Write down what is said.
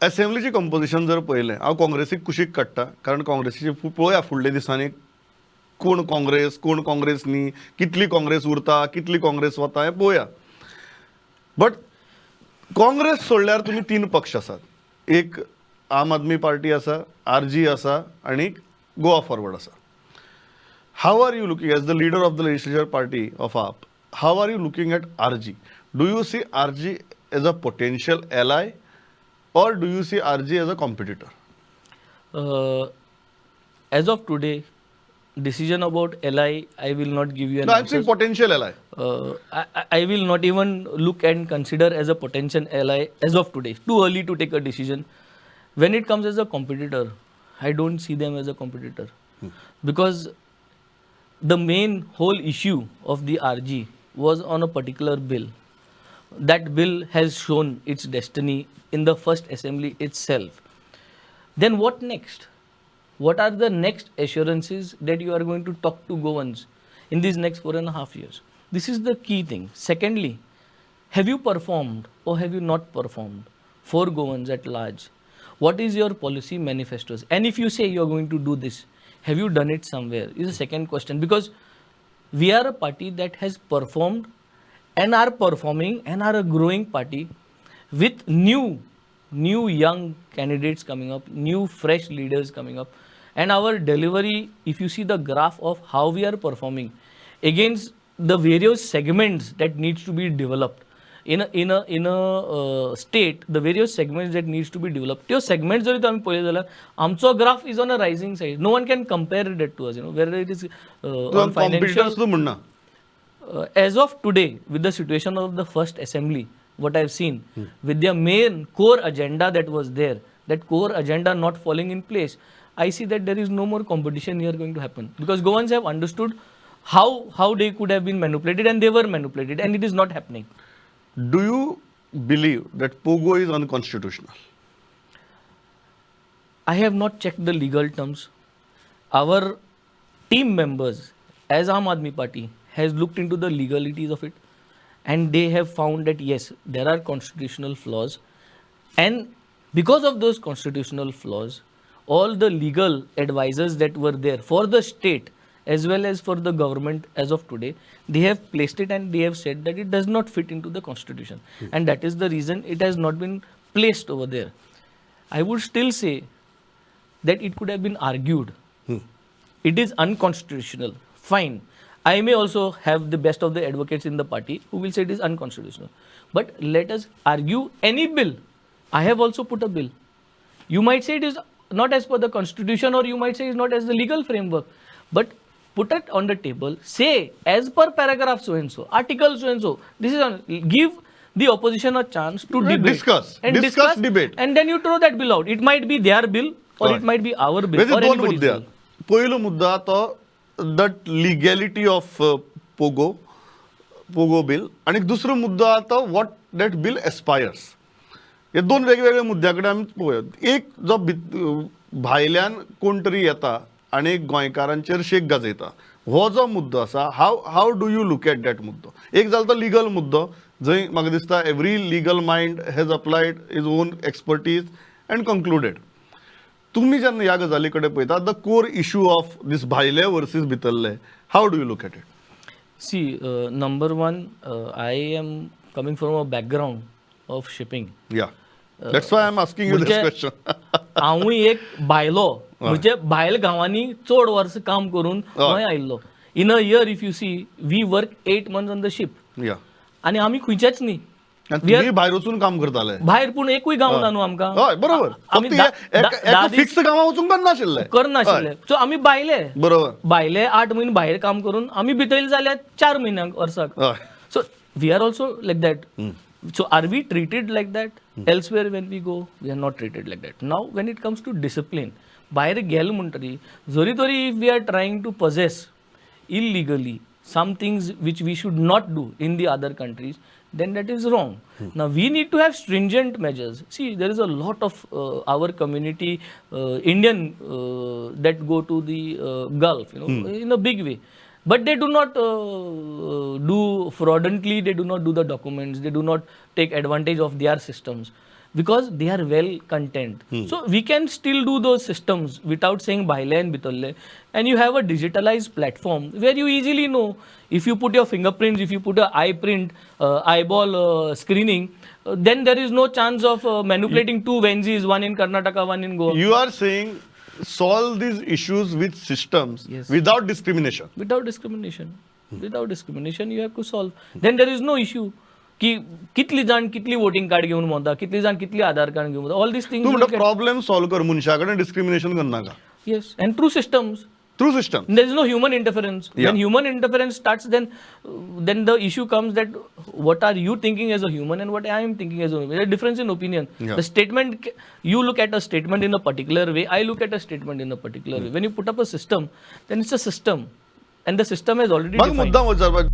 असेंब्लीची composition जर पळयलें हांव काँग्रेसीक कुशीक काडटा कारण काँग्रेसीचे पळोवया फुडल्या दिसांनी कोण काँग्रेस न्ही कितली काँग्रेस उरता कितली काँग्रेस वता हें पळोवया. बट काँग्रेस सोडल्यार तुमी 3 पक्ष आसात. एक आम आदमी पार्टी आसा, RG आसा आनी गोवा फॉरवर्ड आसा. How are you looking as the leader of the legislature party of AAP, how are you looking at RG? Do you see RG as a potential ally or do you see RG as a competitor? As of today, decision about ally, I will not give you an No, I'm answer. saying potential ally. I will not even look and consider as a potential ally as of today. Too early to take a decision. When it comes as a competitor, I don't see them as a competitor. Because the main whole issue of the RG was on a particular bill. That bill has shown its destiny in the first assembly itself. Then what next? What are the next assurances that you are going to talk to Goans in these next 4.5 years? This is the key thing. Secondly, have you performed or have you not performed for Goans at large? What is your policy manifestos? And if you say you are going to do this, have you done it somewhere? Is the second question. Because we are a party that has performed and are performing and are a growing party with new young candidates coming up, new fresh leaders coming up, and our delivery, if you see the graph of how we are performing against the various segments that needs to be developed in a state, the various segments that needs to be developed, त्यो segments जरी आमी पळयले जाल्यार आमचो graph is on a rising side. No one can compare that to us, whether it is on financial. तू म्हणना As of today, with the situation of the first assembly, what I've seen, with their main core agenda that was there, that core agenda not falling in place, I see that there is no more competition here going to happen. Because Goans have understood how they could have been manipulated, and they were manipulated, and it is not happening. Do you believe that POGO is unconstitutional? I have not checked the legal terms. Our team members, as Aam Aadmi Party, has looked into the legalities of it, and they have found that yes, there are constitutional flaws, and because of those constitutional flaws, all the legal advisors that were there for the state as well as for the government as of today, they have placed it and they have said that it does not fit into the constitution, and that is the reason it has not been placed over there. I would still say that it could have been argued. It is unconstitutional. Fine. I may also have the best of the advocates in the party who will say it is unconstitutional. But let us argue any bill. I have also put a bill. You might say it is not as per the constitution, or you might say it is not as the legal framework. But put it on the table. Say as per paragraph so and so, article so and so. This is on. Give the opposition a chance to debate. Discuss, debate. And then you throw that bill out. It might be their bill, or it might be our bill, or anybody's bill. पहिलो मुद्दा तो that legality of POGO bill, आणि दुसरो मुद्दा आता what that bill aspires. हे दोन वेगवेगळे मुद्द्याकडे आमी पळोवया. एक जो भायल्यान कोण तरी येता आणि गोंयकारांचेर शेक गाजयता, हो जो मुद्दो आसा, how do you look at that मुद्दो. एक जालो तो लिगल मुद्दो, जंय म्हाका दिसता every legal mind has applied his own expertise and concluded. तुम्ही जेन्ना ह्या गजाली कडेन पळयता, the core issue of this भायले वर्सीस भितरले, how do you look at it? See, number one, I am coming from a background of shipping. Yeah, that's why I'm asking you this question. हांवूय एक भायलो, म्हणजे भायल गांवांनी चड verse काम करून गोंय आयिल्लो. In a year, if you see, we work 8 months on the ship. Yeah. आणि आमी खंयचेच न्ही. तुम्ही भायर वचून काम करताले? भायर पूण एकूय गांव ना न्हू आमकां. हय, बरोबर. आमी फिक्स गांवां वचून करनाशिल्ले. करनाशिल्ले. सो आमी भायले. बरोबर. भायले 8 म्हयने भायर काम करून आमी भितरले जाल्यार 4 म्हयन्यांक वर्साक. So we are also like that. So are we treated like that? Elsewhere when we go, we are not treated like that. Now when it comes to discipline, भायर गेल म्हणटरी जरी तरी if we are trying to possess illegally some things which we should not do in the other countries, then that is wrong. Now we need to have stringent measures. See, there is a lot of our community, Indian, that go to the Gulf, in a big way. But they do not do fraudulently, they do not do the documents, they do not take advantage of their systems. because they are well content. So we can still do those systems without saying bhaile and bitolle, and you have a digitalized platform where you easily know if you put your fingerprints, if you put a eye print, eyeball screening, then there is no chance of manipulating two Venzys, one in Karnataka, one in Goa. You are saying solve these issues with systems Yes. without discrimination. Without discrimination. Without discrimination, you have to solve. Then there is no issue. की कितली जाण कितली voting card घेऊन वता, कितली जाण कितली आधार card घेऊन वता. All these things. तू म्हणतो प्रॉब्लेम सॉल्व कर, मनशाकडे डिस्क्रिमिनेशन कर नाका. Yes, and through systems. Through system. There is no human interference. Yeah. When human interference starts, then the issue comes that what are you thinking as a human and what I am thinking as a human. There is a difference in opinion. Yeah. The statement, you look at a statement in a particular way, I look at a statement in a particular way. When you put up a system, then it's a system. And the system has already mug defined. मुद्दा विचारपा